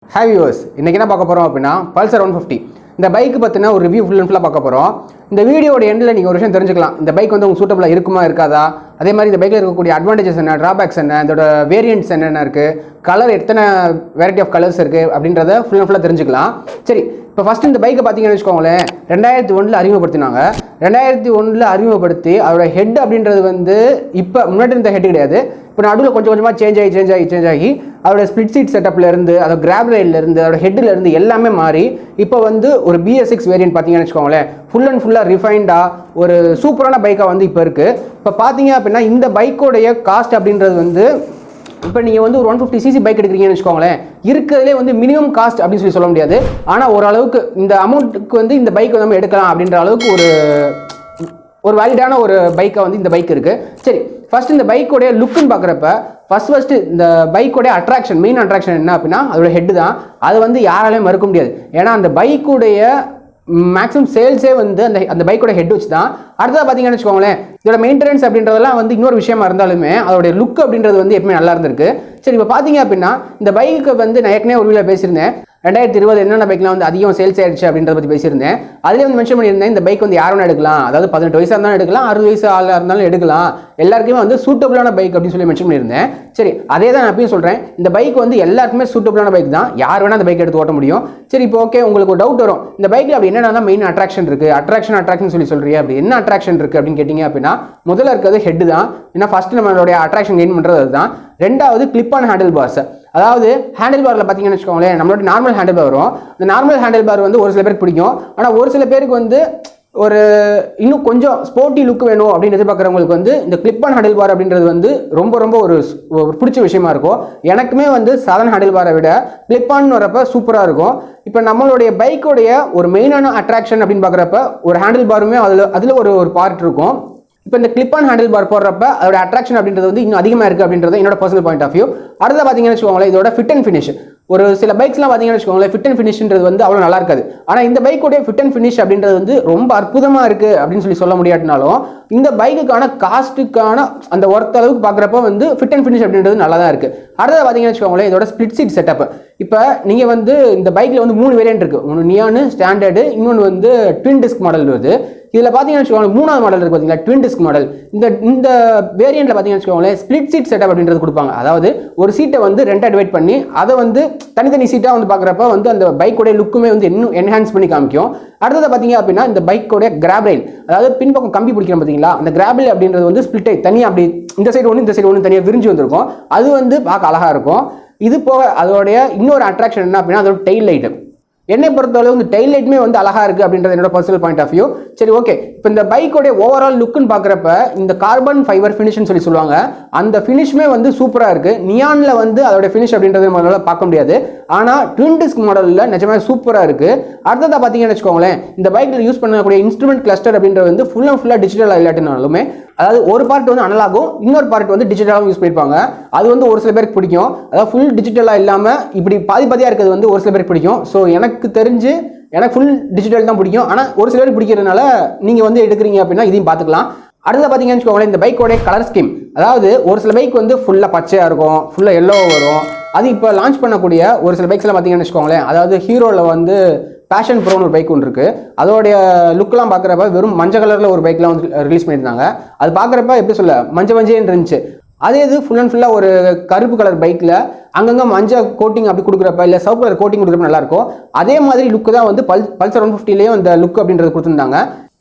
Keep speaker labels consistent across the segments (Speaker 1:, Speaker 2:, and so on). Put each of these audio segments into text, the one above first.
Speaker 1: Hi viewers, இன்னைக்கு என்ன பார்க்க போறோம் அப்படினா Pulsar 150 இந்த பைக் பத்தின ஒரு ரிவ்யூ ஃபுல் அண்ட் ஃபுல்லா பார்க்க போறோம். இந்த வீடியோட எண்ட்ல நீங்க ஒரு விஷயம் தெரிஞ்சுக்கலாம். இந்த பைக் வந்து உங்களுக்கு சூட்டபிளா இருக்குமா இருக்காதா? அதே மாதிரி இந்த பைக்ல இருக்கக்கூடிய அட்வான்டேஜஸ் என்ன, டிராபேக்ஸ் என்ன, இதோட வேரியன்ட்ஸ் என்னென்ன இருக்கு, கலர் எத்தனை வெரைட்டி ஆஃப் கலர்ஸ் இருக்கு அப்படின்றத ஃபுல் அண்ட் ஃபுல்லா தெரிஞ்சுக்கலாம். சரி, இப்போ ஃபர்ஸ்ட் இந்த பைக்கை பார்த்தீங்கன்னு வச்சுக்கோங்களேன், 2001 அறிமுகப்படுத்தினாங்க. 2001 அறிமுகப்படுத்தி அதோட ஹெட் அப்படின்றது வந்து இப்போ முன்னாடி இருந்த ஹெட் கிடையாது. இப்போ நடுவில் கொஞ்சம் கொஞ்சமாக சேஞ்ச் ஆகி அதோட ஸ்பிளிட் சீட் செட்டப்ல இருந்து, அதோட கிராப் ரயில்ல இருந்து, அதோட ஹெட்ல இருந்து எல்லாமே மாறி இப்போ வந்து ஒரு Bs6 வேரியன்ட் பார்த்தீங்கன்னு வச்சுக்கோங்களேன், ஃபுல் அண்ட் ஃபுல்லாக ரிஃபைண்டா ஒரு சூப்பரான பைக்காக வந்து இப்போ இருக்கு. இப்போ பார்த்தீங்க அப்படின்னா இந்த பைக்கோடைய காஸ்ட் அப்படின்றது வந்து இப்போ நீங்கள் வந்து ஒரு 150cc பைக் எடுக்கிறீங்கன்னு வச்சுக்கோங்களேன், இருக்கிறதுலே வந்து மினிமம் காஸ்ட் அப்படின்னு சொல்ல முடியாது. ஆனால் ஓரளவுக்கு இந்த அமௌண்ட்டுக்கு வந்து இந்த பைக் நம்ம எடுக்கலாம் அப்படின்ற அளவுக்கு ஒரு வேலிடான ஒரு பைக்கை வந்து இந்த பைக் இருக்குது. சரி, ஃபர்ஸ்ட் இந்த பைக்கோடைய லுக்குன்னு பார்க்குறப்ப ஃபர்ஸ்ட் இந்த பைக்கோடைய மெயின் அட்ராக்ஷன் என்ன அப்படின்னா அதோட ஹெட் தான். அது வந்து யாராலையும் மறுக்க முடியாது. ஏன்னா அந்த பைக்குடைய மேக்ஸிமம் சேல்ஸே வந்து அந்த பைக்கோட ஹெட் வச்சு தான். அடுத்தது பார்த்தீங்கன்னு வச்சுக்கோங்களேன், இதோட மெயின்டெனன்ஸ் அப்படின்றதெல்லாம் வந்து இன்னொரு விஷயமா இருந்தாலுமே அதோட லுக் அப்படின்றது வந்து எப்பவுமே நல்லா இருந்திருக்கு. சரி, இப்போ பார்த்தீங்க அப்படின்னா இந்த பைக்கு வந்து நான் ஏற்கனவே ஒரு வீடியோவில் பேசியிருந்தேன், 2020 என்னென்ன பைக்லாம் வந்து அதிகம் சேல்ஸ் ஆயிடுச்சு அப்படின்றத பற்றி பேசியிருந்தேன். அதிலே வந்து மென்ஷன் பண்ணியிருந்தேன், இந்த பைக் வந்து யாரும் எடுக்கலாம், அதாவது 18 வயசாக இருந்தாலும் எடுக்கலாம், 60 வயசு ஆளாக இருந்தாலும் எடுக்கலாம், எல்லாருக்குமே வந்து சூட்டபிளான பைக் அப்படின்னு சொல்லி மென்ஷன் பண்ணியிருந்தேன். சரி, அதே தான் நான் எப்பயும் சொல்கிறேன், இந்த பைக் வந்து எல்லாருக்குமே சூட்டபிளான பைக் தான், யார் வேணால் அந்த பைக் எடுத்து ஓட்ட முடியும். சரி, இப்போ ஓகே, உங்களுக்கு ஒரு டவுட் வரும், இந்த பைக்கில் அப்படி என்னென்ன மெயின் அட்ராக்ஷன் இருக்குது, அட்ராக்ஷன் சொல்றீங்க, அப்படி என்ன அட்ராக்ஷன் இருக்குது அப்படின்னு கேட்டிங்க அப்படின்னா முதல்ல இருக்கிறது ஹெட் தான். ஏன்னா ஃபர்ஸ்ட் நம்மளுடைய அட்ராக்ஷன் கெயின் பண்ணுறது அதுதான். ரெண்டாவது கிளிப் ஆன் ஹேண்டில் பார்ஸ். அதாவது ஹேண்டில் பாரில் பார்த்தீங்கன்னு வச்சுக்கோங்களேன், நம்மளோட நார்மல் ஹேண்டில் பார் வரும். இந்த நார்மல் ஹேண்டில் பார் வந்து ஒரு சில பேருக்கு பிடிக்கும், ஆனால் ஒரு சில பேருக்கு வந்து ஒரு இன்னும் கொஞ்சம் ஸ்போர்ட்டி லுக் வேணும் அப்படின்னு எதிர்பார்க்குறவங்களுக்கு வந்து இந்த கிளிப் ஆன் ஹேண்டில் பார் அப்படின்றது வந்து ரொம்ப ஒரு பிடிச்ச விஷயமா இருக்கும். எனக்குமே வந்து சாதாரண ஹேண்டில் பாரை விட கிளிப் ஆன் வரப்ப சூப்பராக இருக்கும். இப்போ நம்மளுடைய பைக்கோடைய ஒரு மெயினான அட்ராக்ஷன் அப்படின்னு பார்க்குறப்ப ஒரு ஹேண்டில் பாருமே அதில் ஒரு பார்ட் இருக்கும். இப்போ இந்த கிளிப் ஆன் ஹேண்டில் பார் போடுறப்ப அதோட அட்ராக்ஷன் அப்படின்றது வந்து இன்னும் அதிகமாக இருக்குது அப்படின்றது என்னோட பர்சனல் பாயிண்ட் ஆஃப் வியூ. அடுத்த பார்த்தீங்கன்னு வச்சுக்கோங்களேன், இதோட ஃபிட் அண்ட் ஃபினிஷ். ஒரு சில பைக்ஸ்லாம் பார்த்தீங்கன்னு வச்சுக்கோங்களேன், ஃபிட் அண்ட் ஃபினிஷ்ன்றது வந்து அவ்வளோ நல்லா இருக்காது. ஆனால் இந்த பைக்கோடைய ஃபிட் அண்ட் ஃபினிஷ் அப்படின்றது வந்து ரொம்ப அற்புதமாக இருக்குது அப்படின்னு சொல்ல முடியாட்டினாலும் இந்த பைக்குக்கான காஸ்ட்டுக்கான அந்த ஒர்த் அளவுக்கு பார்க்குறப்ப வந்து ஃபிட் அண்ட் ஃபினிஷ் அப்படின்றது நல்லா தான் இருக்குது. அடுத்தது பார்த்தீங்கன்னு வச்சுக்கோங்களேன், இதோட ஸ்பிளிட் சீட் செட்டப். இப்போ நீங்கள் வந்து இந்த பைக்கில் வந்து 3 வேரியன்ட் இருக்குது. ஒன்று நியானு, ஸ்டாண்டர்டு, இன்னொன்று வந்து ட்வின் டிஸ்க் மாடல் வருது. இதில் பார்த்தீங்கன்னு வச்சுக்கோங்களேன், 3வது மாடல் இருக்குது பார்த்தீங்களா, ட்வின் டிஸ்க் மாடல். இந்த வேரியண்ட்டில் பார்த்தீங்கன்னு வச்சுக்கோங்களேன், ஸ்பிளிட் சீட் செட்டப் அப்படின்றது கொடுப்பாங்க. அதாவது ஒரு சீட்டை வந்து 2 டிவைட் பண்ணி அதை வந்து தனித்தனி சீட்டாக வந்து பார்க்குறப்ப வந்து அந்த பைக்கோடைய லுக்குமே வந்து இன்னும் என்ஹான்ஸ் பண்ணி காமிக்கும். அடுத்தது பார்த்தீங்க அப்படின்னா இந்த பைக்கோடைய கிராப் ரயில், அதாவது பின்பக்கம் கம்பி பிடிக்கிறோம் பார்த்தீங்களா, அந்த கிராப் ரயில் அப்படின்றது வந்து ஸ்பிளிட்டை தனியாக அப்படி இந்த சைடு ஒன்று தனியாக விரிஞ்சு வந்திருக்கும். அது வந்து பார்க்க அழகாக இருக்கும். இது போக அதோடைய இன்னொரு அட்ராக்ஷன் என்ன அப்படின்னா அதோட டெயில் லைட்டு. என்னை பொறுத்தளவு இந்த டெயில் லைட்டுமே வந்து அழகா இருக்கு அப்படின்றது என்னோட பர்சனல் பாயிண்ட் ஆஃப் வியூ. சரி, ஓகே, இப்போ இந்த பைக்கோடைய ஓவரால் லுக்குன்னு பார்க்குறப்ப இந்த கார்பன் ஃபைபர் ஃபினிஷ்னு சொல்லுவாங்க, அந்த ஃபினிஷ்மே வந்து சூப்பராக இருக்கு. நியான்ல வந்து அதோட ஃபினிஷ் அப்படின்றது நம்மளால பார்க்க முடியாது, ஆனால் ட்வின் டிஸ்க் மாடலில் நிஜமாக சூப்பராக இருக்கு. அடுத்ததாக பார்த்தீங்கன்னு வச்சுக்கோங்களேன், இந்த பைக்கில் யூஸ் பண்ணக்கூடிய இன்ஸ்ட்ருமெண்ட் கிளஸ்டர் அப்படின்றது வந்து ஃபுல் அண்ட் ஃபுல்லாக டிஜிட்டல் இல்லாட்டினாலுமே, அதாவது ஒரு பார்ட் வந்து அனலாகும், இன்னொரு பார்ட் வந்து டிஜிட்டலாகவும் யூஸ் பண்ணியிருப்பாங்க. அது வந்து ஒரு சில பேருக்கு பிடிக்கும். அதாவது ஃபுல் டிஜிட்டலாக இல்லாமல் இப்படி பாதியாக இருக்கிறது வந்து ஒரு சில பேருக்கு பிடிக்கும். ஸோ எனக்கு தெரிஞ்சு எனக்கு ஃபுல் டிஜிட்டல் தான் பிடிக்கும். ஆனால் ஒரு சில பேருக்கு பிடிக்கிறதுனால நீங்கள் வந்து எடுக்கிறீங்க அப்படின்னா இதையும் பார்த்துக்கலாம். அடுத்த பார்த்தீங்கன்னு வச்சுக்கோங்களேன், இந்த பைக்கோடைய கலர் ஸ்கீம். அதாவது ஒரு சில பைக் வந்து ஃபுல்லாக பச்சையாக இருக்கும், ஃபுல்லாக எல்லோவாக வரும். அது இப்போ லான்ச் பண்ணக்கூடிய ஒரு சில பைக்ஸ்லாம் பார்த்தீங்கன்னு வச்சுக்கோங்களேன், அதாவது ஹீரோவில் வந்து பேஷன் ப்ரோன்னு ஒரு பைக் ஒன்று இருக்குது. அதோடைய லுக்கெலாம் பார்க்குறப்ப வெறும் மஞ்சள் கலரில் ஒரு பைக்லாம் வந்து ரிலீஸ் பண்ணியிருந்தாங்க. அது பார்க்குறப்ப எப்படி சொல்ல மஞ்சேன்னு இருந்துச்சு. அதே இது ஃபுல் அண்ட் ஃபுல்லாக ஒரு கருப்பு கலர் பைக்கில் அங்கங்கே மஞ்சள் கோட்டிங் அப்படி கொடுக்குறப்ப இல்லை சவுப்பு கலர் கோட்டிங் கொடுக்குறப்ப நல்லாயிருக்கும். அதே மாதிரி லுக்கு தான் வந்து பல்சர் 150லேயும் அந்த லுக் அப்படின்றது கொடுத்துருந்தாங்க.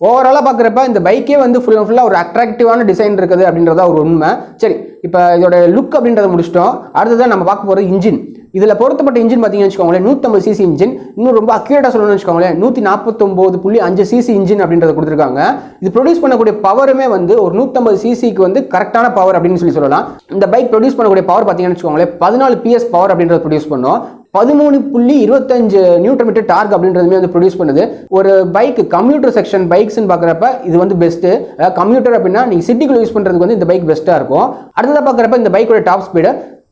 Speaker 1: ஓவராலாக பார்க்குறப்ப இந்த பைக்கே வந்து ஃபுல் அண்ட் ஃபுல்லாக ஒரு அட்ராக்டிவான டிசைன் இருக்குது அப்படின்றத ஒரு உண்மை. சரி, இப்போ இதோட லுக் அப்படின்றத முடிச்சிட்டோம். அடுத்ததான் நம்ம பார்க்க போகிறது இன்ஜின். இதில் பொருத்தப்பட்ட இன்ஜின் பார்த்தீங்கன்னு வச்சுக்கோங்களேன், 150cc இன்ஜின். இன்னும் ரொம்ப அக்யூரேட்டாக சொல்லணும்னு வச்சுக்கோங்களேன், 149.5cc இன்ஜின் அப்படின்றத கொடுத்துருக்காங்க. இது ப்ரொடியூஸ் பண்ணக்கூடிய பவருமே வந்து ஒரு 150cc வந்து கரெக்டான பவர் அப்படின்னு சொல்லலாம். இந்த பைக் ப்ரொடியூஸ் பண்ணக்கூடிய பவர் பார்த்தீங்கன்னு வச்சுக்கோங்களேன், 14 PS பவர் அப்படின்றத ப்ரொடியூஸ் பண்ணோம். 13.25 நியூட்டன் மீட்டர் டார்க் அப்படின்றதுமே வந்து ப்ரொடியூஸ் பண்ணுது. ஒரு பைக் கம்யூட்டர் செக்ஷன் பைக்ஸ்ன்னு பார்க்குறப்ப இது வந்து பெஸ்ட்டு. அதாவது கம்யூட்டர் அப்படின்னா நீங்கள் சிட்டிக்குள்ள யூஸ் பண்ணுறதுக்கு வந்து இந்த பைக் பெஸ்ட்டாக இருக்கும். அடுத்ததாக பார்க்குறப்ப இந்த பைக்கோட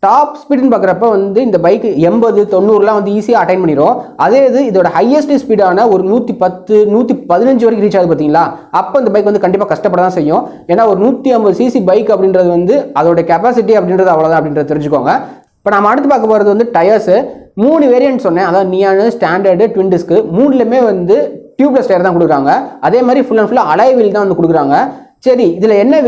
Speaker 1: டாப் ஸ்பீடுன்னு பார்க்குறப்ப வந்து இந்த பைக் 80, 90லாம் வந்து ஈஸியாக அட்டைன் பண்ணிடும். அதே இது இதோட ஹையஸ்ட் ஸ்பீடான ஒரு 110, 115 வரைக்கும் ரீச் ஆகுது பார்த்தீங்களா, அப்போ இந்த பைக் வந்து கண்டிப்பாக கஷ்டப்பட தான் செய்யும். ஏன்னா ஒரு 150cc பைக் அப்படின்றது வந்து அதோட கெப்பாசிட்டி அப்படின்றது அவ்வளோதான் அப்படின்றத தெரிஞ்சுக்கோங்க. இப்போ நம்ம அடுத்து பார்க்க போகிறது வந்து டயர்ஸு. 3 வேரியன்ட் சொன்னேன், அதாவது நியான், ஸ்டாண்டர்டு, ட்வின் டிஸ்க், மூணுலையுமே வந்து டியூப்லெஸ் டயர் தான் கொடுக்குறாங்க. அதே மாதிரி ஃபுல் அண்ட் ஃபுல்லாக அலாய் வீல் தான் வந்து கொடுக்குறாங்க. சரி, இதில் என்ன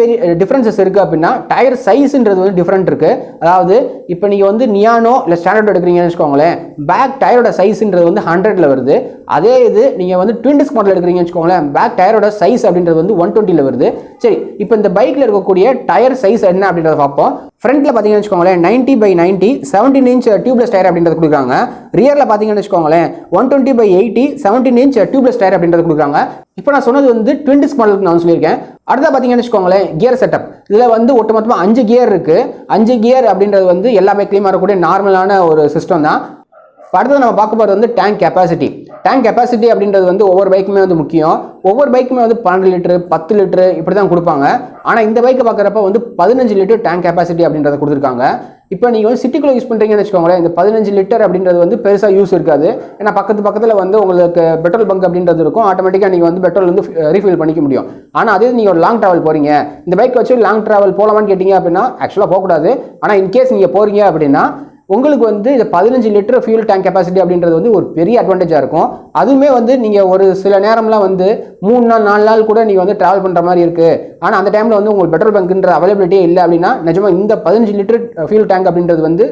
Speaker 1: டிஃப்ரென்சஸ் இருக்குது அப்படின்னா டயர் சைஸுன்றது வந்து டிஃப்ரெண்ட் இருக்குது. அதாவது இப்போ நீங்கள் வந்து நியானோ இல்லை ஸ்டாண்டர்ட் எடுக்கிறீங்கன்னு வச்சுக்கோங்களேன், பேக் டயரோட சைஸுன்றது வந்து 100ல் வருது. அதே இது நீங்கள் வந்து ட்வின் டிஸ்க் மாடல் எடுக்கிறீங்கன்னு வச்சுக்கோங்களேன், பேக் டயரோட சைஸ் அப்படின்றது வந்து 120ல் வருது. சரி, இப்போ இந்த பைக்கில் இருக்கக்கூடிய டயர் சைஸ் என்ன அப்படின்றத பார்ப்போம். ஃப்ரண்ட்டில் பார்த்தீங்கன்னு வச்சுக்கோங்களேன் 90/90 17 இன்ச் டியூப்லெஸ் டயர் அப்படின்றது கொடுக்குறாங்க. ரியரில் பார்த்தீங்கன்னு வச்சுக்கோங்களேன் 120/80 17 இன்ச் டியூப்லெஸ் டயர் அப்படின்றது கொடுக்குறாங்க. இப்போ நான் சொன்னது வந்து ட்வின் டிஸ்க் மாடலுக்கு நான் சொல்லியிருக்கேன். அடுத்த பார்த்தீங்கன்னு வச்சுக்கோங்களேன் கியர் செட்டப். இதில் வந்து ஒட்டுமொத்தமாக 5 கியர் இருக்குது. 5 கியர் அப்படின்றது வந்து எல்லா பைக்லையும் வரக்கூடிய நார்மலான ஒரு சிஸ்டம் தான். அடுத்தது நம்ம பார்க்க போகிறது வந்து டேங்க் கெப்பாசிட்டி. டேங்க் கெப்பாசிட்டி அப்படின்றது வந்து ஒவ்வொரு பைக்குமே வந்து முக்கியம். ஒவ்வொரு பைக்குமே வந்து 12 லிட்டரு 10 லிட்டரு இப்படி தான் கொடுப்பாங்க. ஆனால் இந்த பைக்கை பார்க்குறப்ப வந்து 15 லிட்டர் டேங்க் கெப்பாசிட்டி அப்படின்றத கொடுத்துருக்காங்க. இப்போ நீங்கள் வந்து சிட்டிக்குள்ளே யூஸ் பண்ணுறீங்கன்னு வச்சுக்கோங்களேன், இந்த 15 லிட்டர் அப்படின்றது வந்து பெருசாக யூஸ் இருக்காது. ஏன்னா பக்கத்தில் வந்து உங்களுக்கு பெட்ரோல் பங்க் அப்படின்றது இருக்கும். ஆட்டோமேட்டிக்காக நீங்கள் வந்து பெட்ரோல் வந்து ரீஃபில் பண்ணிக்க முடியும். ஆனால் அதே நீங்கள் ஒரு லாங் ட்ராவல் போகிறீங்க, இந்த பைக் வச்சு லாங் ட்ராவல் போகலாமான்னு கேட்டிங்க அப்படின்னா ஆக்சுவலாக போகக்கூடாது. ஆனால் இன்கேஸ் நீங்கள் போகிறீங்க அப்படின்னா உங்களுக்கு வந்து இந்த 15 லிட்டர் ஃபியூல் டேங்க் கெப்பாசிட்டி அப்படின்றது வந்து ஒரு பெரிய அட்வான்டேஜாக இருக்கும். அதுவுமே வந்து நீங்கள் ஒரு சில நேரம்லாம் வந்து 3 நாள் 4 நாள் கூட நீங்கள் வந்து ட்ராவல் பண்ணுற மாதிரி இருக்குது. ஆனால் அந்த டைமில் வந்து உங்களுக்கு பெட்ரோல் பங்க்ன்ற அவைலபிலிட்டியே இல்லை அப்படின்னா நிஜமாக இந்த 15 லிட்டர் ஃபியூல் டேங்க் அப்படின்றது வந்து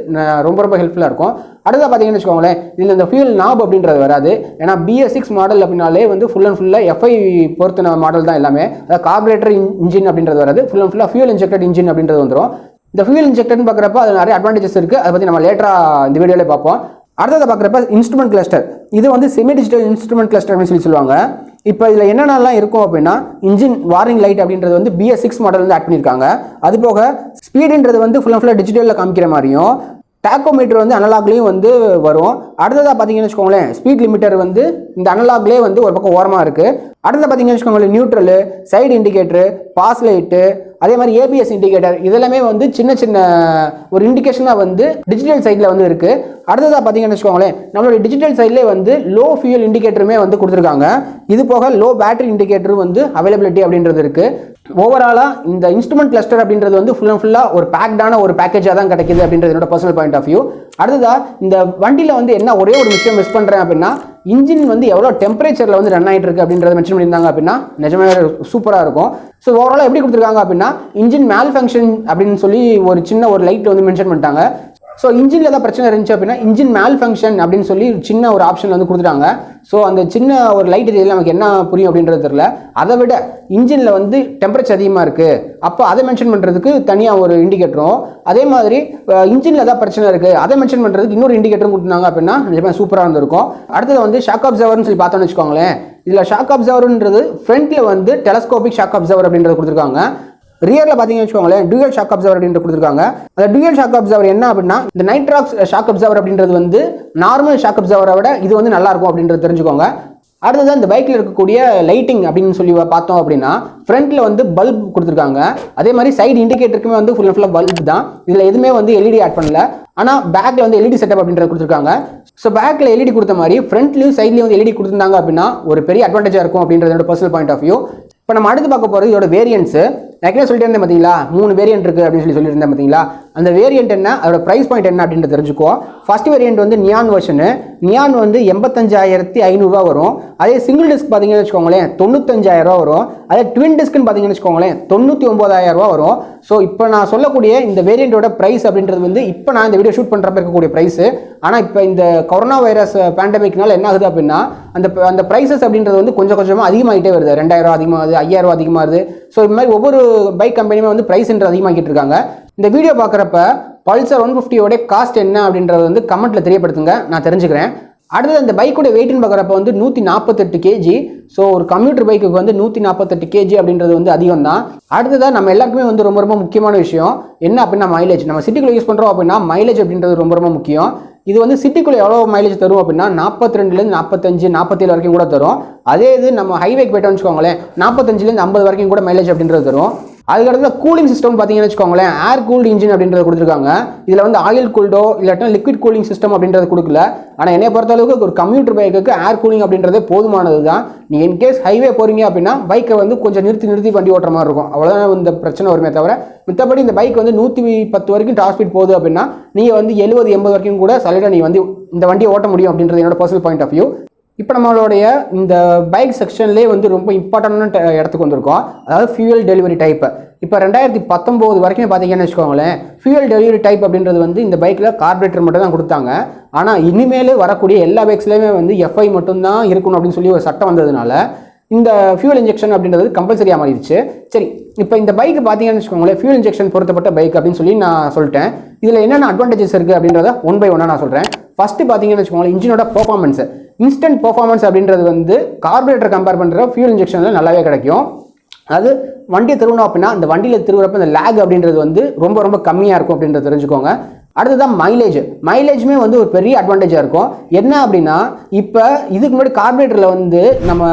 Speaker 1: ரொம்ப ஹெல்ப்ஃபுல்லாக இருக்கும். அடுத்தது பார்த்தீங்கன்னு வச்சுக்கோங்களேன், இதில் இந்த ஃபியூல் நாப் அப்படின்றது வராது. ஏன்னா Bs6 மாடல் அப்படின்னாலே வந்து ஃபுல் அண்ட் ஃபுல்லாக FI பொறுத்த மாடல் தான் எல்லாமே. அதாவது கார்பரேட்டர் இன்ஜின் அப்படின்றது வராது, ஃபுல் அண்ட் ஃபுல்லாக ஃபியூல் இன்ஜெக்டட் இன்ஜின் அப்படின்றது வந்துடும். இந்த ஃபியூல் இன்ஜெக்டர்னு பார்க்குறப்ப அது நிறைய அட்வான்டேஜஸ் இருக்குது. அதை பற்றி நம்ம லேட்டராக இந்த வீடியோவில் பார்ப்போம். அடுத்ததை பார்க்குறப்ப இன்ஸ்ட்ருமெண்ட் கிளஸ்டர். இது வந்து செமி டிஜிட்டல் இன்ஸ்ட்ருமெண்ட் கிளஸ்டர் அப்படின்னு சொல்லுவாங்க. இப்போ இதில் என்னென்னலாம் இருக்கும் அப்படின்னா இன்ஜின் வார்னிங் லைட் அப்படின்றது வந்து Bs6 மாடல் வந்து ஆட் பண்ணியிருக்காங்க. அது போக ஸ்பீடுன்றது வந்து ஃபுல் அண்ட் ஃபுல்லாக டிஜிட்டலில் காமிக்கிற மாதிரியும், டாக்கோமீட்டர் வந்து அனலாக்லேயும் வந்து வரும். அடுத்ததாக பார்த்தீங்கன்னு வச்சுக்கோங்களேன் ஸ்பீட் லிமிட்டர் வந்து இந்த அனலாக்லேயே வந்து ஒரு பக்கம் ஓரமாக இருக்குது. அடுத்தது பார்த்தீங்கன்னு வச்சுக்கோங்களேன் neutral, side indicator, pass light, அதே மாதிரி ABS இண்டிகேட்டர் இதெல்லாமே வந்து சின்ன சின்ன ஒரு இண்டிகேஷனாக வந்து டிஜிட்டல் சைடில் வந்து இருக்குது. அடுத்ததாக பார்த்தீங்கன்னு வச்சுக்கோங்களேன் நம்மளுடைய டிஜிட்டல் சைட்லேயே வந்து லோ ஃபியூல் இண்டிகேட்டருமே வந்து கொடுத்துருக்காங்க. இது போக லோ பேட்டரி இண்டிகேட்டரும் வந்து அவைலபிலிட்டி அப்படின்றது இருக்குது. ஓவராலாக இந்த இன்ஸ்ட்ருமெண்ட் கிளஸ்டர் அப்படின்றது வந்து ஃபுல் அண்ட் ஃபுல்லாக ஒரு பேக்டான ஒரு பேக்கேஜாக தான் கிடைக்குது அப்படின்றது என்னோட பர்சனல் பாயிண்ட் ஆஃப் வியூ. அடுத்ததாக இந்த வண்டியில் வந்து என்ன ஒரே ஒரு விஷயம் மிஸ் பண்ணுறேன் அப்படின்னா இன்ஜின் வந்து எவ்வளோ டெம்பரேச்சரில் வந்து ரன் ஆகிட்டு இருக்கு அப்படின்றத மென்ஷன் பண்ணியிருந்தாங்க அப்படின்னா நிஜமே சூப்பராக இருக்கும். ஸோ ஓவராலாக எப்படி கொடுத்துருக்காங்க அப்படின்னா இன்ஜின் மேல் ஃபங்க்ஷன் அப்படின்னு சொல்லி ஒரு சின்ன ஒரு லைட் வந்து மென்ஷன் பண்ணிட்டாங்க. ஸோ இன்ஜினில் ஏதாவது பிரச்சனை இருந்துச்சு அப்படின்னா இன்ஜின் மேல் ஃபங்க்ஷன் அப்படின்னு சொல்லி சின்ன ஒரு ஆப்ஷன் வந்து கொடுத்துட்டாங்க. ஸோ அந்த சின்ன ஒரு லைட் தெரியல நமக்கு என்ன புரியும் அப்படின்றது தெரியல. அதை விட இன்ஜினில் வந்து டெம்பரேச்சர் அதிகமாக இருக்குது, அப்போ அதை மென்ஷன் பண்ணுறதுக்கு தனியாக ஒரு இண்டிகேட்டரும், அதே மாதிரி இன்ஜினில் ஏதாவது பிரச்சனை இருக்குது அதை மென்ஷன் பண்ணுறதுக்கு இன்னொரு இண்டிகேட்டரும் கொடுத்துருந்தாங்க அப்படின்னா நிஜமாக சூப்பராக இருந்திருக்கும். அடுத்தது வந்து ஷாக் அப்சர்வர்னு சொல்லி பார்த்தோன்னு வச்சுக்கோங்களேன், இதில் ஷாக் அப்சர்வர்ன்றது ஃப்ரண்ட்டில் வந்து டெலஸ்கோபிக் ஷாக் அப்சர்வர் அப்படின்றது கொடுத்துருக்காங்க. ரியரில் பார்த்தீங்கன்னு வச்சுக்கோங்களேன் டூயல் ஷாக் அப்சர்வர் அப்படின்ட்டு கொடுத்துருக்காங்க. அந்த டூயல் ஷாக் அப்சர்வர் என்ன அப்படின்னா இந்த நைட்ராக்ஸ் ஷாக் அப்சர்வர் அப்படின்றது வந்து நார்மல் ஷாக் அப்சர்வரை விட இது வந்து நல்லா இருக்கும் அப்படின்றது தெரிஞ்சுக்கோங்க. அடுத்தது இந்த பைக்கில் இருக்கக்கூடிய லைட்டிங் அப்படின்னு சொல்லி பார்த்தோம் அப்படின்னா ஃப்ரண்ட்டில் வந்து பல்ப் கொடுத்துருக்காங்க. அதே மாதிரி சைடு இண்டிகேட்டருக்குமே வந்து ஃபுல் அண்ட் ஃபுல்லாக பல்ப் தான். இதில் எதுவுமே வந்து LED ஆட் பண்ணல. ஆனால் பேக்கில் வந்து LED செட்டப் அப்படின்றது கொடுத்துருக்காங்க. ஸோ பேக்கில் LED கொடுத்த மாதிரி ஃப்ரண்ட்லையும் சைட்லையும் வந்து LED கொடுத்துருந்தாங்க அப்படின்னா ஒரு பெரிய அட்வான்டேஜாக இருக்கும் அப்படின்றதோட பர்சனல் பாயிண்ட் ஆஃப் வியூ. இப்போ நம்ம அடுத்து பார்க்க போகிறது இதோட வேரியன்ட்ஸு. நான் சொல்லிட்டு இருந்தேன் பார்த்தீங்களா 3 வேரியன்ட் இருக்குது அப்படின்னு சொல்லியிருந்தேன் பார்த்தீங்களா, அந்த வேரியன்ட் என்ன அதோட ப்ரைஸ் பாயிண்ட் என்ன அப்படின்றது தெரிஞ்சுக்குவோம். ஃபர்ஸ்ட் வேரியன்ட் வந்து நியான் வெர்ஷனு. நியான் வந்து 85,500 வரும். அதே சிங்கிள் டிஸ்க் பார்த்தீங்கன்னு வச்சுக்கோங்களேன் 95,000 வரும். அதே ட்வின் டிஸ்க்னு பார்த்தீங்கன்னு வச்சுக்கோங்களேன் 99,000 வரும். ஸோ இப்போ நான் சொல்லக்கூடிய இந்த வேரியண்ட்டோட ப்ரைஸ் அப்படின்றது வந்து இப்போ நான் இந்த வீடியோ ஷூட் பண்ணுறப்ப இருக்கக்கூடிய ப்ரைஸு. ஆனால் இப்போ இந்த கொரோனா வைரஸ் பேண்டமிக்னால என்ன ஆகுது அப்படின்னா அந்த ப்ரைஸஸ் அப்படின்றது வந்து கொஞ்சம் கொஞ்சமாக அதிகமாகிட்டே வருது. 2,000 அதிகமாகுது, 5,000 அதிகமாகுது. ஸோ இது மாதிரி ஒவ்வொரு பைக் கம்பெனியுமே வந்து ப்ரைஸ்ன்றது அதிகமாகிட்டு இருக்காங்க. இந்த வீடியோ பார்க்குறப்ப பல்சர் 150 காஸ்ட் என்ன அப்படின்றது வந்து கமெண்ட்டில் தெரியப்படுத்துங்க, நான் தெரிஞ்சுக்கிறேன். அடுத்தது அந்த பைக்கோட வெயிட்னு பார்க்குறப்ப வந்து 148 kg. ஸோ ஒரு கம்ப்யூட்டர் பைக்குக்கு வந்து 148 kg அப்படின்றது வந்து அதிகம் தான். அடுத்ததாக நம்ம எல்லாருக்குமே வந்து ரொம்ப முக்கியமான விஷயம் என்ன அப்படின்னா மைலேஜ். நம்ம சிட்டிக்குள்ளே யூஸ் பண்ணுறோம் அப்படின்னா மைலேஜ் அப்படின்றது ரொம்ப முக்கியம். இது வந்து சிட்டிக்குள்ளே எவ்வளோ மைலேஜ் தரும் அப்படின்னா 42லேருந்து 45 47 வரைக்கும் கூட தரும். அதே இது நம்ம ஹைவேக்கு போய்ட்டோம்னு வச்சுக்கோங்களேன் 45லேருந்து 50 வரைக்கும் கூட மைலேஜ் அப்படின்றது தரும். அதுக்கடுத்து கூலிங் சிஸ்டம் பார்த்தீங்கன்னு வச்சுக்கோங்களேன், ஏர் கூல்டு இன்ஜின் அப்படின்றத கொடுத்துருக்காங்க. இதில் வந்து ஆயில் கூல்டோ இல்லாட்டா லிக்விட் கூலிங் சிஸ்டம் அப்படின்றது கொடுக்கல. ஆனால் என்னை பொறுத்தளவுக்கு ஒரு கம்யூட்டர் பைக்குக்கு ஏர் கூலிங் அப்படின்றதே போதுமானது தான். நீ இன்கேஸ் ஹைவே போகிறீங்க அப்படின்னா பைக்கை வந்து கொஞ்சம் நிறுத்தி வண்டி ஓட்டுற மாதிரி இருக்கும், அவ்வளோதான் இந்த பிரச்சனை வருமே தவிர மித்தபடி இந்த பைக் வந்து 110 வரைக்கும் டாப் ஸ்பீட் போகுது அப்படின்னா நீங்கள் வந்து 70-80 வரைக்கும் கூட சலிடாக நீ வந்து இந்த வண்டியை ஓட்ட முடியும் அப்படின்றது என்னோட பர்சனல் பாயிண்ட் ஆஃப் வியூ. இப்போ நம்மளுடைய இந்த பைக் செக்ஷன்லேயே வந்து ரொம்ப இம்பார்ட்டன்டான இடத்துக்கு வந்திருக்கோம், அதாவது ஃபியூயல் டெலிவரி டைப். இப்போ 2019 வரைக்கும் பார்த்தீங்கன்னு வச்சுக்கோங்களேன், ஃபியூயல் டெலிவரி டைப் அப்படின்றது வந்து இந்த பைக்கில் கார்பரேட்டர் மட்டும் தான் கொடுத்தாங்க. ஆனால் இனிமேல் வரக்கூடிய எல்லா பைக்ஸ்லேயுமே வந்து எஃப்ஐ மட்டும்தான் இருக்கணும் அப்படின்னு சொல்லி ஒரு சட்டம் வந்ததுனால இந்த ஃபியூல் இன்ஜெக்ஷன் அப்படின்றது கம்பல்சரியாக மாறிடுச்சு. சரி, இப்போ இந்த பைக் பார்த்தீங்கன்னு வச்சுக்கோங்களேன், ஃபியூல் இன்ஜெக்ஷன் பொருத்தப்பட்ட பைக் அப்படின்னு சொல்லி நான் சொல்லிட்டேன். இதில் என்னென்ன அட்வான்டேஜஸ் இருக்குது அப்படின்றத ஒன் பை ஒன்னாக நான் சொல்கிறேன். ஃபஸ்ட்டு பார்த்தீங்கன்னு வச்சுக்கோங்களேன், இன்ஜினோட பெர்ஃபார்மன்ஸ், இன்ஸ்டன்ட் பெர்ஃபார்மன்ஸ் அப்படின்றது வந்து கார்பரேட்டர் கம்பேர் பண்ணுற ஃபியூல் இன்ஜெக்ஷனில் நல்லாவே கிடைக்கும். அது வண்டியை திருவணும் அப்படின்னா அந்த வண்டியில் திருவுறப்ப இந்த லேக் அப்படின்றது வந்து ரொம்ப ரொம்ப கம்மியாக இருக்கும் அப்படின்றத தெரிஞ்சுக்கோங்க. அடுத்ததான் மைலேஜுமே வந்து ஒரு பெரிய அட்வான்டேஜாக இருக்கும். என்ன அப்படின்னா இப்போ இதுக்கு முன்னாடி கார்பரேட்டரில் வந்து நம்ம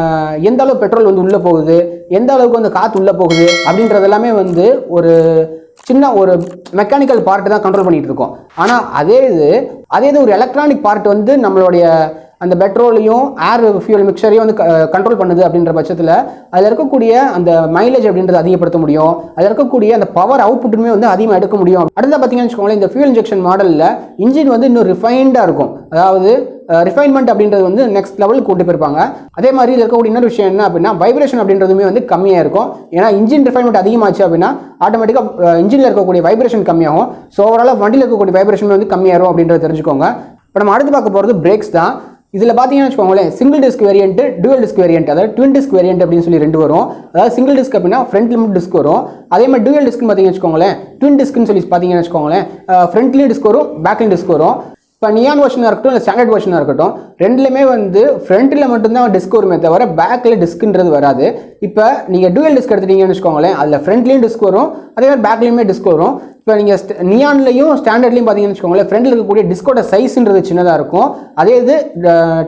Speaker 1: எந்த அளவு பெட்ரோல் வந்து உள்ளே போகுது, எந்த அளவுக்கு வந்து காற்று உள்ளே போகுது அப்படின்றது எல்லாமே வந்து ஒரு சின்ன ஒரு மெக்கானிக்கல் பார்ட்டு தான் கண்ட்ரோல் பண்ணிகிட்டு இருக்கோம். ஆனால் அதே இது ஒரு எலக்ட்ரானிக் பார்ட் வந்து நம்மளுடைய அந்த பெட்ரோலையும் ஏர் ஃபியூல் மிக்சரையும் வந்து கண்ட்ரோல் பண்ணுது அப்படின்ற பட்சத்தில் அதில் இருக்கக்கூடிய அந்த மைலேஜ் அப்படின்றத அதிகப்படுத்த முடியும், அதில் இருக்கக்கூடிய அந்த பவர் அவுட்புட்டுமே வந்து அதிகமாக எடுக்க முடியும். அடுத்தது பார்த்தீங்கன்னு வச்சுக்கோங்களேன், இந்த ஃபியூல் இன்ஜெக்ஷன் மாடலில் இன்ஜின் வந்து இன்னும் ரிஃபைண்டாக இருக்கும், அதாவது ரிஃபைன்மெண்ட் அப்படின்றது வந்து நெக்ஸ்ட் லெவலுக்கு கொண்டு போயிருப்பாங்க. அதே மாதிரி இதில் இருக்கக்கூடிய இன்னொரு விஷயம் என்ன அப்படின்னா வைப்ரேஷன் அப்படின்றதுமே வந்து கம்மியாக இருக்கும். ஏன்னா இன்ஜின் ரிஃபைன்மெண்ட் அதிகமாச்சு அப்படின்னா ஆட்டோமேட்டிக்காக இன்ஜினில் இருக்கக்கூடிய வைப்ரேஷன் கம்மியாகும். ஸோ ஓவராலாக வண்டியில் இருக்கக்கூடிய வைப்ரேஷன் வந்து கம்மியாகும் அப்படின்றத தெரிஞ்சுக்கோங்க. இப்போ நம்ம அடுத்து பார்க்க போகிறது பிரேக்ஸ் தான். இதில் பார்த்தீங்கன்னு வச்சுக்கோங்களேன், single disk variant, dual disk variant, அதாவது ட்வின் டிஸ்க் வேரியன்ட் அப்படின்னு சொல்லி ரெண்டு வரும். அதாவது சிங்கிள் டிஸ்க் அப்படின்னா ஃப்ரண்ட்ல மட்டும் டிஸ்க் வரும். அதே மாதிரி டூயல் டிஸ்க்னு பார்த்தீங்கன்னு வச்சுக்கோங்களேன், ட்வின் டிஸ்க்னு சொல்லி பார்த்தீங்கன்னு வச்சுக்கோங்களேன், ஃப்ரண்ட்லேயும் டிஸ்க் வரும், பேக்லேயும் டிஸ்க் வரும். இப்போ நியான் வெர்ஷனாக இருக்கட்டும் இல்லை ஸ்டாண்டர்ட் வெர்ஷனாக இருக்கட்டும், ரெண்டுலேயுமே வந்து ஃப்ரண்ட்டில் மட்டும்தான் டிஸ்க் வருமே தவிர பேக்கில் டிஸ்க்குன்றது வராது. இப்போ நீங்கள் டூயல் டிஸ்க் எடுத்துட்டீங்கன்னு வச்சுக்கோங்களேன், அதில் ஃப்ரண்ட்லேயும் டிஸ்க் வரும், அதே மாதிரி பேக்லேயுமே டிஸ்க் வரும். இப்போ நீங்கள் நியான்லையும் ஸ்டாண்டர்ட்லையும் பார்த்தீங்கன்னு வச்சுக்கோங்களேன், ஃப்ரண்ட்டில் இருக்கக்கூடிய டிஸ்கோட சைஸ்ன்றது சின்னதாக இருக்கும். அதே இது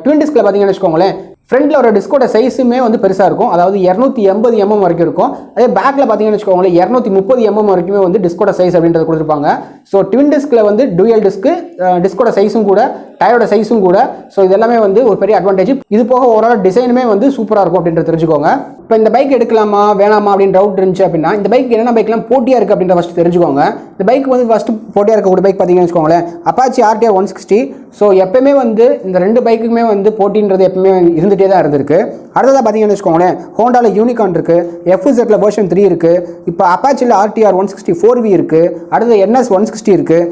Speaker 1: ட்வின் டிஸ்கில் பார்த்தீங்கன்னு வச்சுக்கோங்களேன், ஃப்ரண்ட்டில் ஒரு டிஸ்கோட சைஸுமே வந்து பெருசாக இருக்கும், அதாவது 280 mm வரைக்கும் இருக்கும். அதே பேக்கில் பார்த்தீங்கன்னு வச்சுக்கோங்களேன் 230 mm வரைக்குமே வந்து டிஸ்கோட சைஸ் அப்படின்றது கொடுத்துருப்பாங்க. ஸோ ட்வின் டிஸ்கில் வந்து டூயல் டிஸ்க்கு, டிஸ்கோட சைஸும் கூட, டயரோட சைஸும் கூட. ஸோ இது எல்லாமே வந்து ஒரு பெரிய அட்வான்டேஜ். இது போக ஓவரால் டிசைனுமே வந்து சூப்பராக இருக்கும் அப்படின்றத தெரிஞ்சுக்கோங்க. இப்போ இந்த பைக் எடுக்கலாமா வேணாமா அப்படின்னு டவுட் இருந்துச்சு அப்படின்னா இந்த பைக் என்னென்ன பைக்லாம் போட்டியாக இருக்குது அப்படின்ற ஃபஸ்ட்டு தெரிஞ்சுக்கோங்க. இந்த பைக் வந்து ஃபஸ்ட்டு போட்டியாக இருக்கக்கூடிய பைக் பார்த்தீங்கன்னு வச்சுக்கோங்களேன், அப்பாச்சி RTR 160. ஸோ எப்பவுமே வந்து இந்த ரெண்டு பைக்குமே வந்து போட்டின்றது எப்பவுமே இருந்துகிட்டே தான் இருந்திருக்கு. அடுத்ததாக பார்த்தீங்கன்னு வச்சுக்கோங்களேன், ஹோண்டாவில் யூனிகான் இருக்குது, FZல வெர்ஷன் 3 இருக்குது, இப்போ அப்பாச்சியில் RTR 160 4V இருக்குது, அடுத்தது NS 160 இருக்குது.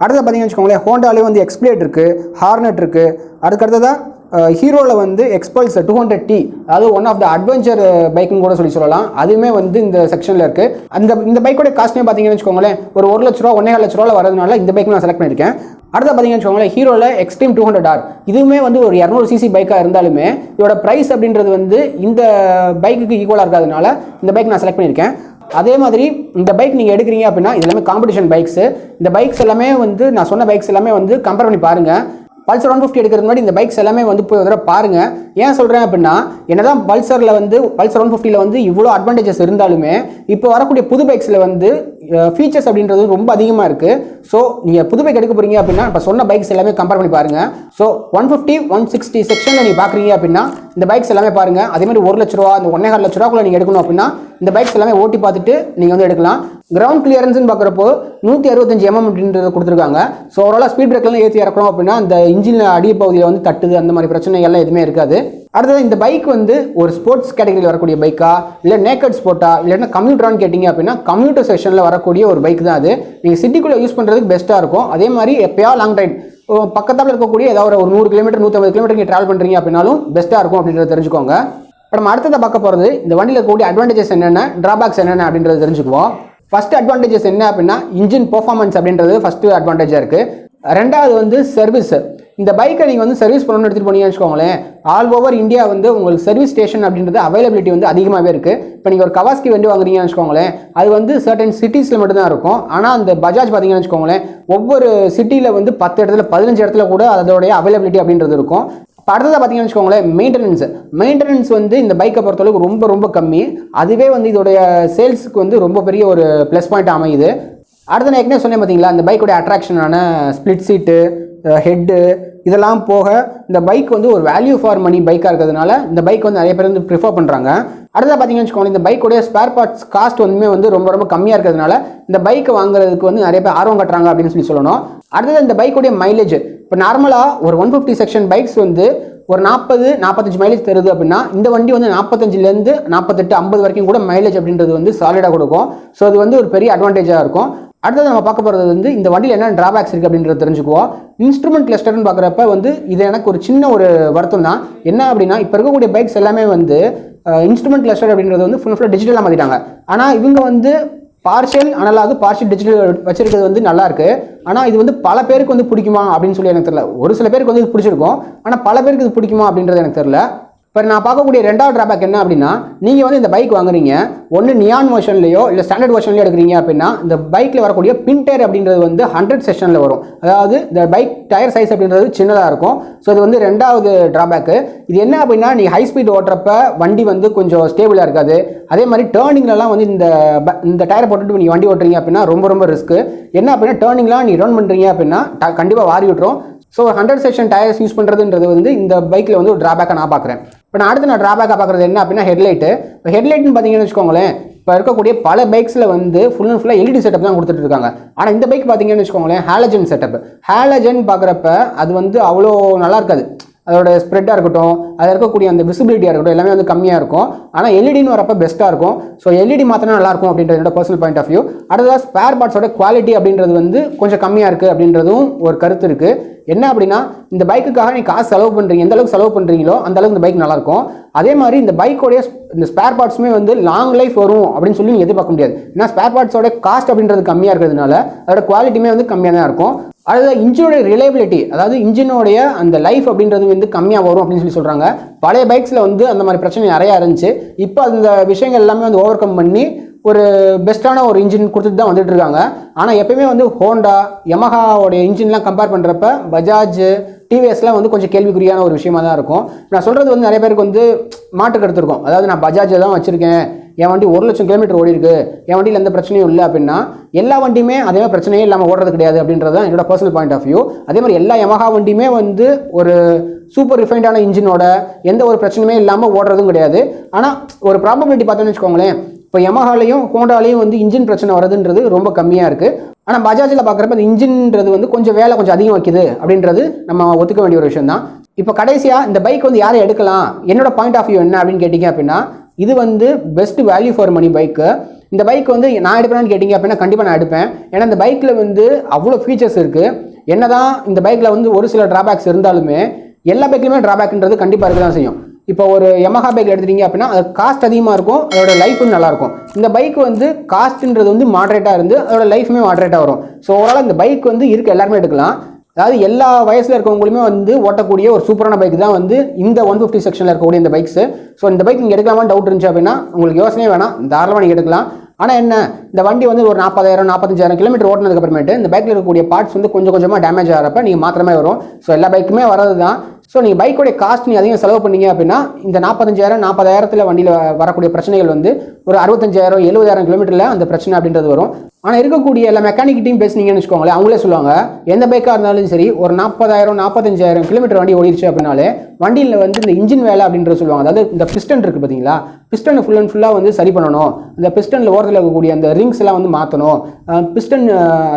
Speaker 1: அடுத்தது பார்த்தீங்கன்னு வச்சுக்கோங்களேன், ஹோண்டாலே வந்து எக்ஸ்பிளேட் இருக்குது, ஹார்னட் இருக்குது. அடுத்ததாக ஹீரோவில் வந்து எக்ஸ்பல்ஸ் 200T, அதாவது ஒன் ஆஃப் த அட்வென்ச்சர் பைக்குன்னு கூட சொல்லலாம், அதுவுமே வந்து இந்த செக்ஷனில் இருக்குது. இந்த பைக்கோட காஸ்ட்னே பார்த்தீங்கன்னு வச்சுக்கோங்களேன் ஒரு 1 லட்ச ரூபா 1.5 லட்ச ரூபாவில் வரதுனால இந்த பைக் நான் செலக்ட் பண்ணியிருக்கேன். அடுத்த பார்த்தீங்கன்னு வச்சுக்கோங்களேன், ஹீரோவில் எக்ஸ்ட்ரீம் 200R, இதுவுமே வந்து ஒரு 200cc பைக்காக இருந்தாலுமே இதோட ப்ரைஸ் அப்படின்றது வந்து இந்த பைக்குக்கு ஈக்குவலாக இருக்காதனால இந்த பைக் நான் செலக்ட் பண்ணியிருக்கேன். அதே மாதிரி இந்த பைக் நீங்கள் எடுக்கிறீங்க அப்படின்னா இது எல்லாமே காம்படிஷன் பைக்ஸு. இந்த பைக்ஸ் எல்லாமே வந்து நான் சொன்ன பைக்ஸ் எல்லாமே வந்து கம்பேர் பண்ணி பாருங்கள். பல்சர் 150 எடுக்கிறது முன்னாடி இந்த பைக்ஸ் எல்லாமே வந்து போய் ஒரு தடவை பாருங்கள். ஏன் சொல்கிறேன் அப்படின்னா என்னதான் பல்சர் 150ல் வந்து இவ்வளோ அட்வான்டேஜஸ் இருந்தாலுமே இப்போ வரக்கூடிய புது பைக்ஸில் வந்து ஃபீச்சர்ஸ் அப்படின்றது ரொம்ப அதிகமாக இருக்குது. ஸோ நீங்கள் புது பைக் எடுக்க போகிறீங்க அப்படின்னா இப்போ சொன்ன பைக்ஸ் எல்லாமே கம்பேர் பண்ணி பாருங்கள். ஸோ 150, 160 செக்ஷனில் நீங்கள் பார்க்குறீங்க அப்படின்னா இந்த பைக்ஸ் எல்லாமே பாருங்கள். அதேமாதிரி 1 லட்ச ரூபா, அந்த 1.5 லட்ச ரூபாக்குள்ள நீங்கள் எடுக்கணும் அப்படின்னா இந்த பைக்ஸ் எல்லாமே ஓட்டி பார்த்துட்டு நீங்கள் வந்து எடுக்கலாம். கிரவுண்ட் கிளியரன்ஸ்னு பார்க்குறப்போ 165 mm அப்படின்றது கொடுத்துருக்காங்க. ஸோ ஓவராலாக ஸ்பீட் பிரேக்லாம் ஏற்றி இறக்கணும் அப்படின்னா அந்த இன்ஜின் அடிப்பகுதியில் வந்து தட்டுது, அந்த மாதிரி பிரச்சனைகள்லாம் எதுவுமே இருக்காது. அடுத்தது இந்த பைக் வந்து ஒரு ஸ்போர்ட்ஸ் கேட்டகரியில் வரக்கூடிய பைக்கா இல்லை நேக்கட் ஸ்போர்ட்டா இல்லைன்னா கம்யூட்டரான்னு கேட்டிங்க அப்படின்னா கம்யூட்டர் செக்ஷனில் வரக்கூடிய ஒரு பைக் தான் அது. நீங்கள் சிட்டிக்குள்ளே யூஸ் பண்ணுறதுக்கு பெஸ்ட்டாக இருக்கும். அதே மாதிரி எப்போயா லாங் ரைட் பக்கத்தில் இருக்கக்கூடிய ஏதாவது ஒரு 100 km 150 km நீங்கள் ட்ராவல் பண்ணுறீங்க அப்படின்னாலும் பெஸ்ட்டாக இருக்கும் அப்படின்றத தெரிஞ்சுக்கோங்க. இப்போ நம்ம அடுத்ததை பார்க்க போகிறது இந்த வண்டியில் இருக்கக்கூடிய அட்வான்டேஜஸ் என்னென்ன, ட்ராபேக்ஸ் என்னென்ன அப்படின்றத தெரிஞ்சுக்குவோம். ஃபஸ்ட்டு அட்வான்டேஜஸ் என்ன அப்படின்னா இன்ஜின் பெர்ஃபார்மன்ஸ் அப்படின்றது ஃபஸ்ட்டு அட்வான்டேஜாக இருக்குது. ரெண்டாவது வந்து சர்வீஸ். இந்த பைக்கை நீங்கள் வந்து சர்வீஸ் பண்ணணும்னு எடுத்துகிட்டு போனீங்கன்னு வச்சுக்கோங்களேன், ஆல் ஓவர் இந்தியா வந்து உங்களுக்கு சர்வீஸ் ஸ்டேஷன் அப்படின்றது அவைலபிலிட்டி வந்து அதிகமாகவே இருக்குது. இப்போ நீங்கள் ஒரு கவாஸ்கி வண்டி வாங்குறீங்கன்னு வச்சுக்கோங்களேன், அது வந்து சர்டன் சிட்டிஸில் மட்டும்தான் இருக்கும். ஆனால் அந்த பஜாஜ் பார்த்தீங்கன்னு வச்சுக்கோங்களேன் ஒவ்வொரு சிட்டியில் வந்து 10 இடத்துல 15 இடத்துல கூட அதோடைய அவைலபிலிட்டி அப்படின்றது இருக்கும். இப்போ அடுத்ததாக பார்த்தீங்கன்னு வச்சுக்கோங்களேன், மெயின்டெனன்ஸ் வந்து இந்த பைக்கை பொறுத்தளவுக்கு ரொம்ப ரொம்ப கம்மி. அதுவே வந்து இதோடைய சேல்ஸுக்கு வந்து ரொம்ப பெரிய ஒரு ப்ளஸ் பாயிண்ட் அமையுது. அடுத்த நான் ஏற்கனவே சொன்னேன் பார்த்தீங்களா, இந்த பைக்கோடைய அட்ராக்ஷனான ஸ்ப்ளிட் சீட்டு, ஹெட்டு, இதெல்லாம் போக இந்த பைக் வந்து ஒரு வேல்யூ ஃபார் மணி பைக்காக இருக்கிறதுனால இந்த பைக் வந்து நிறைய பேர் வந்து ப்ரிஃபர் பண்ணுறாங்க. அடுத்ததாக பார்த்தீங்கன்னு வச்சுக்கோங்களேன், இந்த பைக்கோடைய ஸ்பேர் பார்ட்ஸ் காஸ்ட் வந்து ரொம்ப ரொம்ப கம்மியாக இருக்கிறதுனால இந்த பைக்கை வாங்குறதுக்கு வந்து நிறைய பேர் ஆர்வம் கட்டுறாங்க அப்படின்னு சொல்லணும். அடுத்தது இந்த பைக்கோடைய மைலேஜ். இப்போ நார்மலாக ஒரு 150 செக்ஷன் பைக்ஸ் வந்து ஒரு 40-45 மைலேஜ் தருது அப்படின்னா இந்த வண்டி வந்து 45லேருந்து 48-50 வரைக்கும் கூட மைலேஜ் அப்படின்றது வந்து சாலிடாக கொடுக்கும். ஸோ அது வந்து ஒரு பெரிய அட்வான்டேஜாக இருக்கும். அடுத்தது நம்ம பார்க்க போகிறது வந்து இந்த வண்டியில் என்ன டிராபேக்ஸ் இருக்குது அப்படின்றத தெரிஞ்சுக்குவோம். இன்ஸ்ட்ருமெண்ட் கிளஸ்டர்னு பார்க்குறப்ப வந்து இது எனக்கு ஒரு சின்ன ஒரு வருத்தம் தான். என்ன அப்படின்னா இப்போ இருக்கக்கூடிய பைக்ஸ் எல்லாமே வந்து இன்ஸ்ட்ருமெண்ட் கிளஸ்டர் அப்படின்றது வந்து ஃபுல்லாக டிஜிட்டலாக மாற்றிட்டாங்க. ஆனால் இவங்க வந்து பார்ஷியல் அனலாக் பார்ஷியல் டிஜிட்டல் வச்சிருக்கிறது வந்து நல்லா இருக்கு. ஆனால் இது வந்து பல பேருக்கு வந்து பிடிக்குமா அப்படின்னு சொல்லி எனக்கு தெரியல. ஒரு சில பேருக்கு வந்து இது பிடிச்சிருக்கும், ஆனால் பல பேருக்கு இது பிடிக்குமா அப்படின்றது எனக்கு தெரியல. இப்போ நான் பார்க்கக்கூடிய ரெண்டாவது டிராபேக் என்ன அப்படின்னா, நீங்கள் வந்து இந்த பைக் வாங்குறீங்க, ஒன்று நியான் வெர்ஷன்லையோ இல்லை ஸ்டாண்டர்ட் வெர்ஷன்லையோ எடுக்கிறீங்க அப்படின்னா இந்த பைக்கில் வரக்கூடிய பின் டயர் அப்படின்றது வந்து 100 செஷனில் வரும். அதாவது இந்த பைக் டயர் சைஸ் அப்படின்றது சின்னதாக இருக்கும். ஸோ இது வந்து ரெண்டாவது டிராபேக்கு. இது என்ன அப்படின்னா, நீங்கள் ஹை ஸ்பீட் ஓட்டுறப்ப வண்டி வந்து கொஞ்சம் ஸ்டேபிளாக இருக்காது. அதே மாதிரி டேர்னிங்லலாம் வந்து இந்த டயரை போட்டுட்டு நீங்கள் வண்டி ஓட்டுறீங்க அப்படின்னா ரொம்ப ரொம்ப ரிஸ்க்கு. என்ன அப்படின்னா டேர்னிங்லாம் நீங்கள் ரன் பண்ணுறீங்க அப்படின்னா கண்டிப்பாக வாரி விட்டுரும். ஸோ 100 செக்ஷன் டயர்ஸ் யூஸ் பண்ணுறதுன்றது வந்து இந்த பைக்கில் வந்து ஒரு டிராபேக்காக நான் பார்க்குறேன். இப்போ நான் அடுத்து டிராபேக்காக பார்க்குறது என்ன அப்படின்னா ஹெட்லைட்டு. இப்போ ஹெட்லைட்னு பார்த்தீங்கன்னு வச்சுக்கோங்களேன், இப்போ இருக்கக்கூடிய பல பைக்ஸில் வந்து ஃபுல் அண்ட் ஃபுல்லாக எல்இடி செட்டப் தான் கொடுத்துட்டு இருக்காங்க. ஆனால் இந்த பைக் பார்த்தீங்கன்னு வச்சுக்கோங்களேன் ஹாலஜன் செட்டப். ஹாலஜன் பார்க்குறப்ப அது வந்து அவ்வளோ நல்லா இருக்காது. அதோட ஸ்ப்ரெட்டாக இருக்கட்டும், அதில் இருக்கக்கூடிய அந்த விசிபிலிட்டியாக இருக்கட்டும் எல்லாமே வந்து கம்மியாக இருக்கும். ஆனால் எல்இடின்னு வரப்போ பெஸ்ட்டாக இருக்கும். ஸோ எல்இடி மாற்றினா நல்லாயிருக்கும் அப்படின்றது என்னோட பர்சனல் பாயிண்ட் ஆஃப் வியூ. அடுத்ததாக ஸ்பேர் பார்ட்ஸோட குவாலிட்டி அப்படின்றது வந்து கொஞ்சம் கம்மியாக இருக்குது அப்படின்றதும் ஒரு கருத்து இருக்குது. என்ன அப்படின்னா, இந்த பைக்குக்காக நீங்கள் காசு செலவு பண்ணுறீங்க, எந்த அளவுக்கு செலவு பண்ணுறீங்களோ அந்த அளவுக்கு இந்த பைக் நல்லாயிருக்கும். அதே மாதிரி இந்த பைக்கோடைய இந்த ஸ்பேர் பார்ட்ஸுமே வந்து லாங் லைஃப் வரும் அப்படின்னு சொல்லி நீங்கள் எதிர்பார்க்க முடியாது. ஏன்னா ஸ்பேர் பார்ட்ஸோட காஸ்ட் அப்படின்றது கம்மியாக இருக்கிறதுனால அதோட குவாலிட்டியுமே வந்து கம்மியாக தான் இருக்கும். அதுதான் இன்ஜினோட ரிலையபிலிட்டி, அதாவது இன்ஜினோடைய அந்த லைஃப் அப்படின்றது வந்து கம்மியாக வரும் அப்படின்னு சொல்லி சொல்கிறாங்க. பழைய பைக்ஸில் வந்து அந்த மாதிரி பிரச்சனை நிறையா இருந்துச்சு. இப்போ அந்த விஷயங்கள் எல்லாமே வந்து ஓவர் கம் பண்ணி ஒரு பெஸ்ட்டான ஒரு இன்ஜின் கொடுத்துட்டு தான் வந்துட்டு இருக்காங்க. ஆனால் எப்பயுமே வந்து ஹோண்டா, யமஹாவோடைய இன்ஜின்லாம் கம்பேர் பண்ணுறப்ப பஜாஜ், டிவிஎஸ்லாம் வந்து கொஞ்சம் கேள்விக்குறியான ஒரு விஷயமா தான் இருக்கும். நான் சொல்கிறது வந்து நிறைய பேருக்கு வந்து மாட்டு கருத்து இருக்கும். அதாவது நான் பஜாஜை தான் வச்சுருக்கேன், என் வண்டி 1,00,000 கிலோமீட்டர் ஓடி இருக்கு, என் வண்டியில் எந்த பிரச்சனையும் இல்லை அப்படின்னா எல்லா வண்டியுமே அதே மாதிரி பிரச்சனையே இல்லாமல் ஓடுறது கிடையாது அப்படின்றது தான் என்னோட பர்சனல் பாயிண்ட் ஆஃப் வியூ. அதே மாதிரி எல்லா யமஹா வண்டியுமே வந்து ஒரு சூப்பர் ரிஃபைண்டான இன்ஜினோட எந்த ஒரு பிரச்சனையுமே இல்லாமல் ஓடுறதும் கிடையாது. ஆனால் ஒரு ப்ராபபிலிட்டி பார்த்தோன்னு வச்சுக்கோங்களேன், இப்போ யமஹாலையும் ஹோண்டாலையும் வந்து இன்ஜின் பிரச்சனை வருதுன்றது ரொம்ப கம்மியாக இருக்குது. ஆனால் பஜாஜில் பார்க்குறப்ப அந்த இன்ஜின்றது வந்து கொஞ்சம் வேலை கொஞ்சம் அதிகம் வைக்குது அப்படின்றது நம்ம ஒத்துக்க வேண்டிய ஒரு விஷயம் தான். இப்போ கடைசியாக இந்த பைக் வந்து யாரை எடுக்கலாம், என்னோட பாயிண்ட் ஆஃப் வியூ என்ன அப்படின்னு கேட்டிங்க அப்படின்னா, இது வந்து best value for money bike. இந்த பைக் வந்து நான் எடுப்பேன்னு கேட்டிங்க அப்படின்னா கண்டிப்பாக நான் எடுப்பேன். ஏன்னா இந்த பைக்கில் வந்து அவ்வளோ ஃபீச்சர்ஸ் இருக்குது. என்ன தான் இந்த பைக்கில் வந்து ஒரு சில ட்ராபேக்ஸ் இருந்தாலுமே எல்லா பைக்லையுமே ட்ராபேக்ன்றது கண்டிப்பாக இருக்க தான் செய்யும். இப்போ ஒரு யமஹா பைக் எடுத்துட்டீங்க அப்படின்னா அது காஸ்ட் அதிகமாக இருக்கும், அதோட லைஃபும் நல்லாயிருக்கும். இந்த பைக் வந்து காஸ்ட்ன்றது வந்து மாட்ரேட்டாக இருந்து அதோட லைஃபுமே மாட்ரேட்டாக வரும். ஸோ ஓவரால் இந்த பைக் வந்து இருக்க எல்லாருமே எடுக்கலாம். அதாவது எல்லா வயசில் இருக்கவங்களுமே வந்து ஓட்டக்கூடிய ஒரு சூப்பரான பைக் தான் வந்து இந்த 150 செக்ஷனில் இருக்கக்கூடிய இந்த பைக்ஸு. ஸோ இந்த பைக் நீங்கள் எடுக்கலாமான்னு டவுட் இருந்துச்சு அப்படின்னா உங்களுக்கு யோசனையே வேணாம், தாராளமாக நீங்கள் எடுக்கலாம். ஆனால் என்ன, இந்த வண்டி வந்து ஒரு 40,000-45,000 கிலோமீட்டர் ஓட்டினதுக்கு அப்புறமேட்டு இந்த பைக்கில் இருக்கக்கூடிய பார்ட்ஸ் வந்து கொஞ்சம் கொஞ்சமாக டேமேஜ் ஆகிறப்ப நீங்கள் மாத்திரமே வரும். ஸோ எல்லா பைக்குமே வரது தான். ஸோ நீங்கள் பைக்கோடைய காஸ்ட் நீங்கள் அதிகம் செலவு பண்ணீங்க அப்படின்னா இந்த 45,000-40,000 வண்டியில் வரக்கூடிய பிரச்சனைகள் வந்து ஒரு 65,000-70,000 கிலோமீட்டரில் அந்த பிரச்சனை அப்படின்றது வரும். ஆனால் இருக்கக்கூடிய எல்லா மெக்கானிக்கிட்டையும் பேசுனீங்கன்னு வச்சுக்கோங்களேன், அவங்களே சொல்லுவாங்க எந்த பைக்காக இருந்தாலும் சரி ஒரு 40,000-45,000 கிலோமீட்டர் வண்டி ஓடிடுச்சு அப்படின்னாலே வண்டியில் வந்து இந்த இன்ஜின் வேலை அப்படின்றது சொல்லுவாங்க. அதாவது இந்த பிஸ்டன் இருக்குது பார்த்தீங்களா, பிஸ்டன் ஃபுல் அண்ட் ஃபுல்லாக வந்து சரி பண்ணணும், இந்த பிஸ்டனில் ஓரத்தில் இருக்கக்கூடிய அந்த ரிங்ஸ் எல்லாம் வந்து மாற்றணும், பிஸ்டன்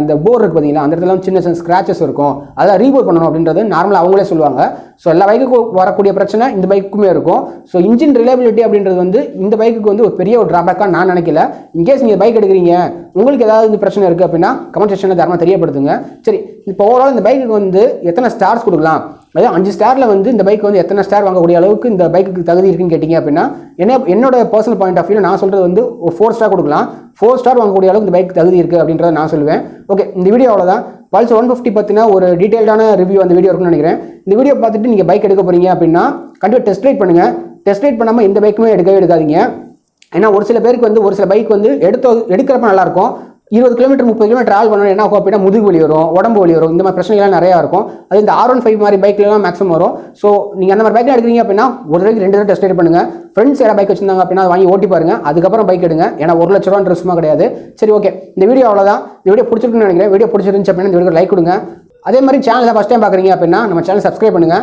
Speaker 1: அந்த போர் இருக்குது பார்த்தீங்களா அந்த இடத்துல சின்ன சின்ன ஸ்க்ராச்சஸ் இருக்கும், அதை ரீபோர் பண்ணணும் அப்படின்றது நார்மலாக அவங்களே சொல்லுவாங்க. ஸோ எல்லா பைக்குக்கும் வரக்கூடிய பிரச்சனை இந்த பைக்குமே இருக்கும். ஸோ இன்ஜின் ரிலையபிலிட்டி அப்படின்றது வந்து இந்த பைக்குக்கு வந்து ஒரு பெரிய ஒரு ட்ராபேக்காக நான் நினைக்கல. இன்கேஸ் நீங்கள் பைக் எடுக்கிறீங்க உங்களுக்கு ஏதாவது பிரச்சனை இருக்குது அப்படின்னா கமெண்ட் செக்ஷனில் தாராளமாக தெரியப்படுத்துங்க. சரி, இப்போ ஓவரால் இந்த பைக்குக்கு வந்து எத்தனை ஸ்டார்ஸ் கொடுக்கலாம், அதாவது 5 ஸ்டாரில் வந்து இந்த பைக் வந்து எத்தனை ஸ்டார் வாங்கக்கூடிய அளவுக்கு இந்த பைக்குக்கு தகுதி இருக்குன்னு கேட்டிங்க அப்படின்னா என்னோட பர்சனல் பாயிண்ட் ஆஃப் வியூ நான் சொல்கிறது வந்து 4 ஸ்டார் கொடுக்கலாம். 4 ஸ்டார் வாங்கக்கூடிய அளவுக்கு இந்த பைக் தகுதி இருக்குது அப்படின்றத நான் சொல்லுவேன். ஓகே, இந்த வீடியோ அவ்வளோதான். பல்சர் 150 பற்றினா ஒரு டீட்டெயில்டான ரிவ்யூ அந்த வீடியோ இருக்குன்னு நினைக்கிறேன். இந்த வீடியோ பார்த்துட்டு நீங்கள் பைக் எடுக்க போகிறீங்க அப்படின்னா கண்டிப்பாக டெஸ்ட் ரைட் பண்ணுங்கள். டெஸ்ட் ரைட் பண்ணாமல் எந்த பைக்குமே எடுக்கவே எடுக்காதீங்க. ஏன்னா ஒரு சில பேருக்கு வந்து ஒரு சில பைக் வந்து எடுக்கிறப்ப நல்லாயிருக்கும், 20 கிலோமீட்டர் 30 கிலோமீட்டர் ட்ராவல் பண்ணணும் என்ன ஆகும் அப்படின்னா முதுகு வலி வரும், உடம்பு வலி வரும், இந்த மாதிரி பிரச்சனைகள் நிறையா இருக்கும். அது இந்த R15 மாதிரி பைக்லாம் மேக்ஸிமம் வரும். ஸோ நீங்கள் அந்த மாதிரி பைக்கில் எடுக்கிறீங்க அப்படின்னா ஒரு தடவைக்கு 2 தடவை டெஸ்ட் ரைட் பண்ணுங்க. ஃப்ரெண்ட்ஸ் யாராவது பைக் வச்சிருந்தாங்க அப்படின்னா அதை வாங்கி ஓட்டி பாருங்க, அதுக்கப்புறம் பைக் எடுங்க. ஏன்னா 1 லட்ச ரூபான்ற சும்மா கிடையாது. சரி, ஓகே, இந்த வீடியோ அவ்வளோதான். இந்த வீடியோ பிடிச்சிருக்குன்னு நினைக்கிறேன். வீடியோ பிடிச்சிருந்துச்சு அப்படின்னா இந்த வீடியோ லைக் கொடுங்க. அதே மாதிரி சேனலை ஃபஸ்ட் டைம் பார்க்குறீங்க அப்படின்னா நம்ம சேனல் சப்ஸ்கிரைப் பண்ணுங்க.